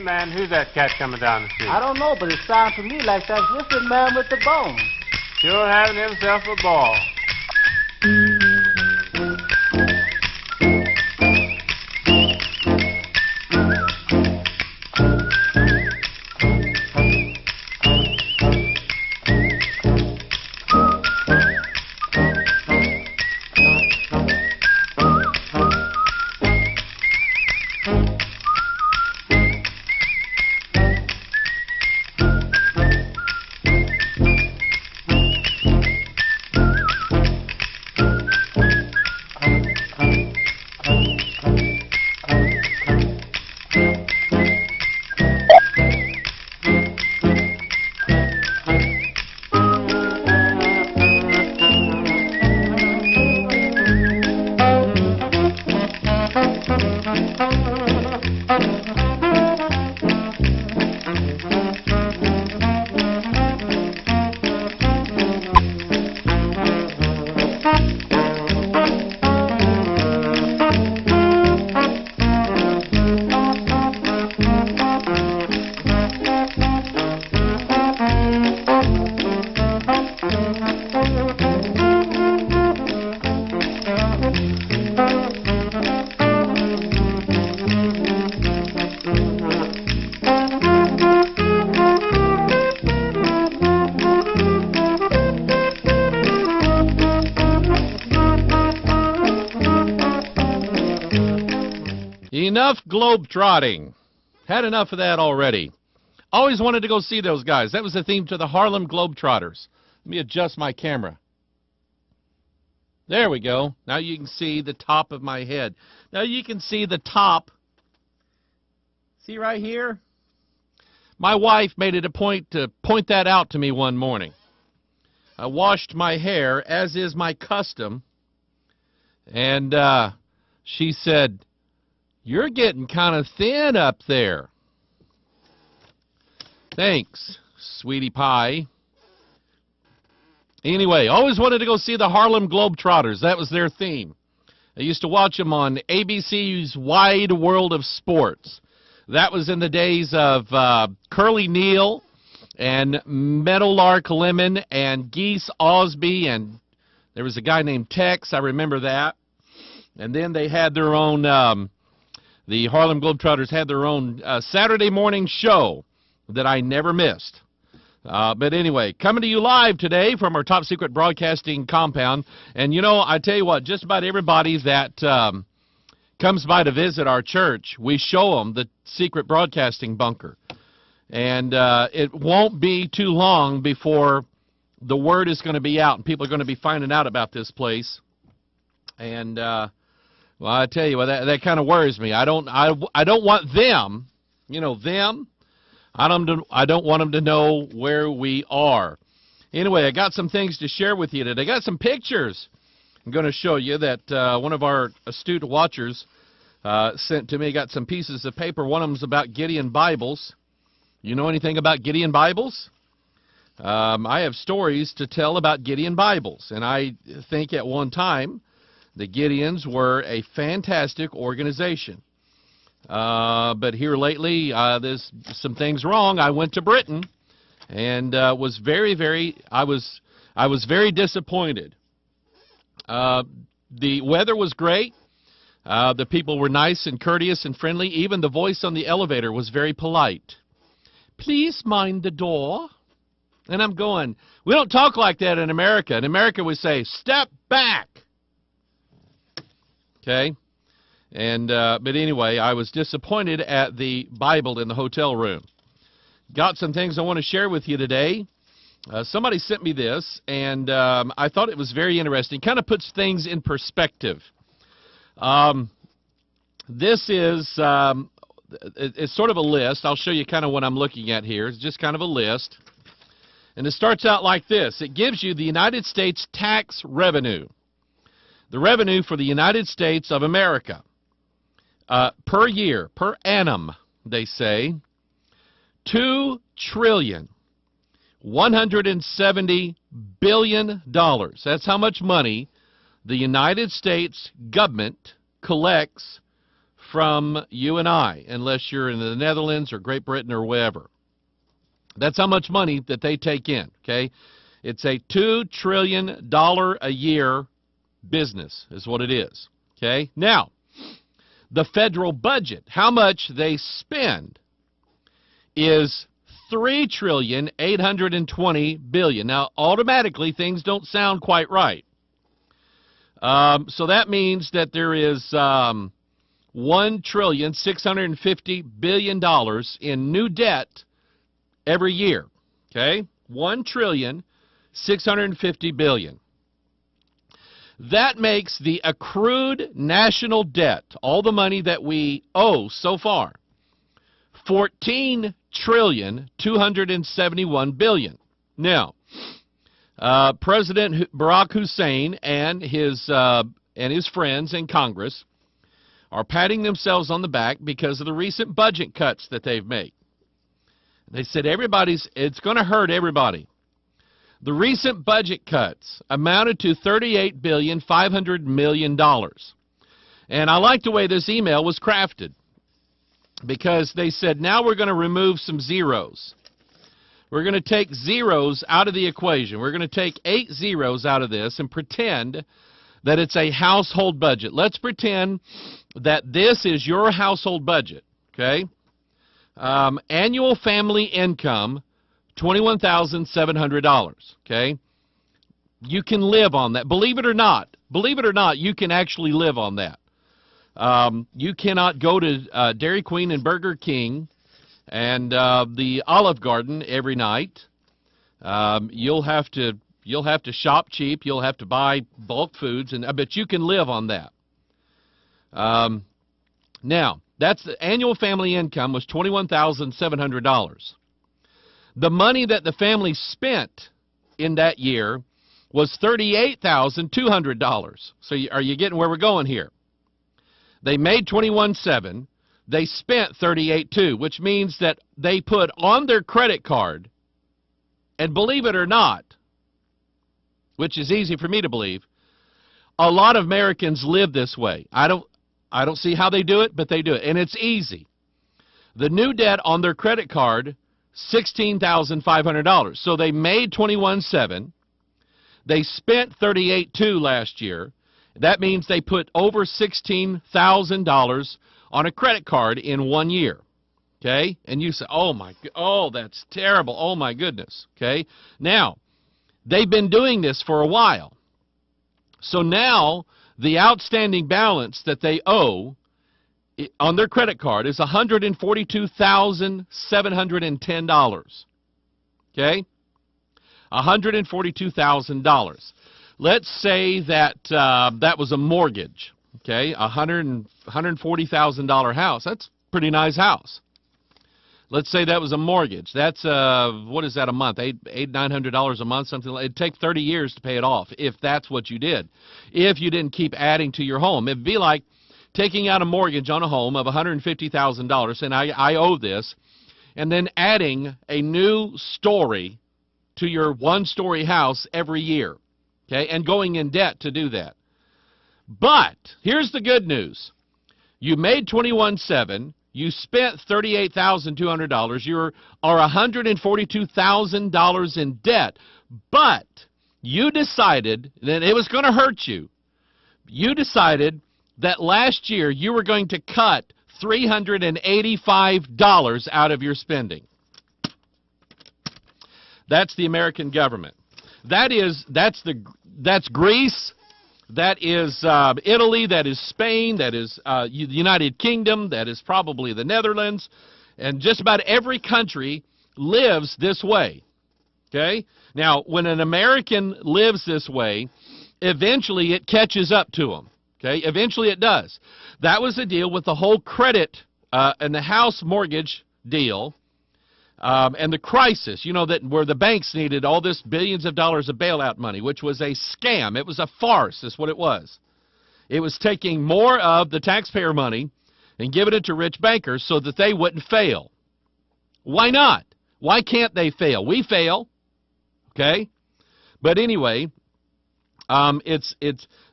man, who's that cat coming down the street? I don't know, but it sounds to me like that whistling man with the bone. Sure having himself a ball. Enough globe-trotting. Had enough of that already. Always wanted to go see those guys. That was the theme to the Harlem Globetrotters. Let me adjust my camera. There we go. Now you can see the top of my head. Now you can see the top. See right here? My wife made it a point to point that out to me one morning. I washed my hair, as is my custom, and she said, "You're getting kind of thin up there." Thanks, sweetie pie. Anyway, always wanted to go see the Harlem Globetrotters. That was their theme. I used to watch them on ABC's Wide World of Sports. That was in the days of Curly Neal and Meadowlark Lemon and Geese Osby, and there was a guy named Tex. I remember that. And then they had their own... the Harlem Globetrotters had their own Saturday morning show that I never missed. But anyway, coming to you live today from our top secret broadcasting compound. And, you know, I tell you what, just about everybody that comes by to visit our church, we show them the secret broadcasting bunker. And it won't be too long before the word is going to be out and people are going to be finding out about this place. And... well, I tell you what, that kind of worries me. I don't want them, you know, them. I don't want them to know where we are. Anyway, I got some things to share with you today. I got some pictures I'm going to show you that one of our astute watchers sent to me. Got some pieces of paper. One of them's about Gideon Bibles. You know anything about Gideon Bibles? I have stories to tell about Gideon Bibles, and I think at one time the Gideons were a fantastic organization. But here lately, there's some things wrong. I went to Britain and was very disappointed. The weather was great. The people were nice and courteous and friendly. Even the voice on the elevator was very polite. "Please mind the door." And I'm going, we don't talk like that in America. In America, we say, "Step back." Okay, and but anyway, I was disappointed at the Bible in the hotel room. Got some things I want to share with you today. Somebody sent me this, and I thought it was very interesting. Kind of puts things in perspective. This is it's sort of a list. I'll show you kind of what I'm looking at here. It's just kind of a list, and it starts out like this. It gives you the United States tax revenue. The revenue for the United States of America per year, per annum, they say, $2,170 billion. That's how much money the United States government collects from you and I, unless you're in the Netherlands or Great Britain or wherever. That's how much money that they take in, okay? It's a $2 trillion a year business is what it is, okay? Now, the federal budget, how much they spend is $3,820 billion. Now, automatically, things don't sound quite right. So that means that there is $1,650 billion in new debt every year. Okay? $1,650 billion. That makes the accrued national debt, all the money that we owe so far, $14,271 billion. Now, President Barack Hussein and his friends in Congress are patting themselves on the back because of the recent budget cuts that they've made. They said it's going to hurt everybody. The recent budget cuts amounted to $38,500 million. And I like the way this email was crafted, because they said, now we're going to remove some zeros. We're going to take zeros out of the equation. We're going to take 8 zeros out of this and pretend that it's a household budget. Let's pretend that this is your household budget, okay? Annual family income, $21,700, okay? You can live on that. Believe it or not, you can actually live on that. You cannot go to Dairy Queen and Burger King and the Olive Garden every night. You'll have to shop cheap. You'll have to buy bulk foods, and I bet you can live on that. Now, that's the annual family income was $21,700. The money that the family spent in that year was $38,200. So are you getting where we're going here? They made $21,700. They spent $38,200, which means that they put on their credit card, and believe it or not, which is easy for me to believe, a lot of Americans live this way. I don't see how they do it, but they do it, and it's easy. The new debt on their credit card, $16,500. So they made $21,700. They spent $38,200 last year. That means they put over $16,000 on a credit card in 1 year. Okay? And you say, oh, that's terrible. Oh, my goodness. Okay? Now, they've been doing this for a while. So now the outstanding balance that they owe on their credit card is $142,710. Okay? $142,000. Let's say that that was a mortgage. Okay? $140,000 house. That's a pretty nice house. Let's say that was a mortgage. That's what is that a month? $900 a month, something like. It'd take 30 years to pay it off if that's what you did. If you didn't keep adding to your home, it'd be like taking out a mortgage on a home of $150,000, and I owe this, and then adding a new story to your one-story house every year, okay, and going in debt to do that. But here's the good news. You made $21,700. You spent $38,200. You are $142,000 in debt. But you decided that it was going to hurt you. You decided that last year you were going to cut $385 out of your spending. That's the American government. That's Greece. That is Italy. That is Spain. That is the United Kingdom. That is probably the Netherlands. And just about every country lives this way. Okay? Now, when an American lives this way, eventually it catches up to them. Okay? Eventually it does. That was the deal with the whole credit and the house mortgage deal. And the crisis, you know, that where the banks needed all this billions of dollars of bailout money, which was a scam. It was a farce, is what it was. It was taking more of the taxpayer money and giving it to rich bankers so that they wouldn't fail. Why not? Why can't they fail? We fail, okay? But anyway,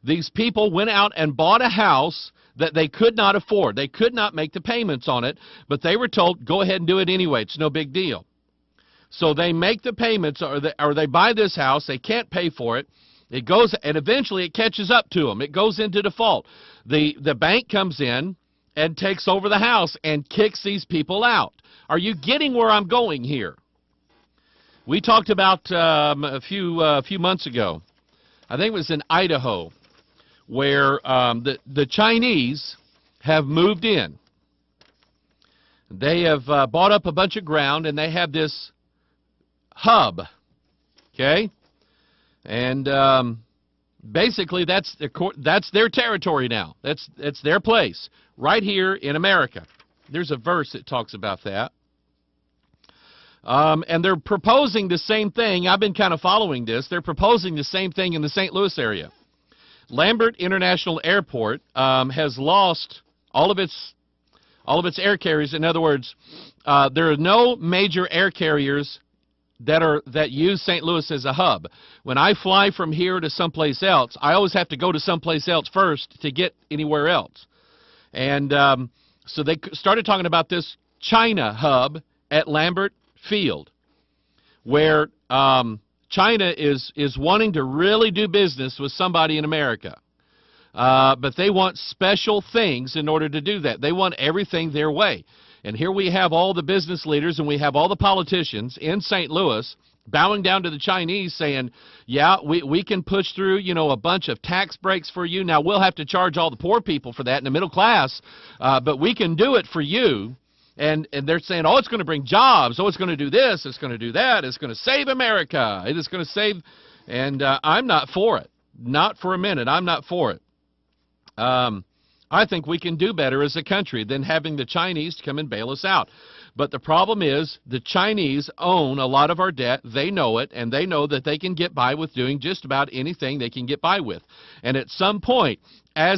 these people went out and bought a house that they could not afford. They could not make the payments on it, but they were told, go ahead and do it anyway. It's no big deal. So they make the payments, or they buy this house. They can't pay for it. It goes, and eventually it catches up to them. It goes into default. The bank comes in and takes over the house and kicks these people out. Are you getting where I'm going here? We talked about a few months ago, I think it was in Idaho, where the Chinese have moved in. They have bought up a bunch of ground, and they have this hub, okay? And basically that's their territory now. That's their place, right here in America. There's a verse that talks about that. And they're proposing the same thing. I've been kind of following this. They're proposing the same thing in the St. Louis area. Lambert International Airport has lost all of its air carriers. In other words, there are no major air carriers that use St. Louis as a hub. When I fly from here to someplace else, I always have to go to someplace else first to get anywhere else. And so they started talking about this China hub at Lambert Field, where China is wanting to really do business with somebody in America. But they want special things in order to do that. They want everything their way. And here we have all the business leaders and we have all the politicians in St. Louis bowing down to the Chinese saying, yeah, we can push through, you know, a bunch of tax breaks for you. Now, we'll have to charge all the poor people for that in the middle class, but we can do it for you. And they're saying, oh, it's going to bring jobs. Oh, it's going to do this. It's going to do that. It's going to save America. It is going to save. And I'm not for it. Not for a minute. I'm not for it. I think we can do better as a country than having the Chinese to come and bail us out. But the problem is the Chinese own a lot of our debt. They know it, and they know that they can get by with doing just about anything they can get by with. And at some point, as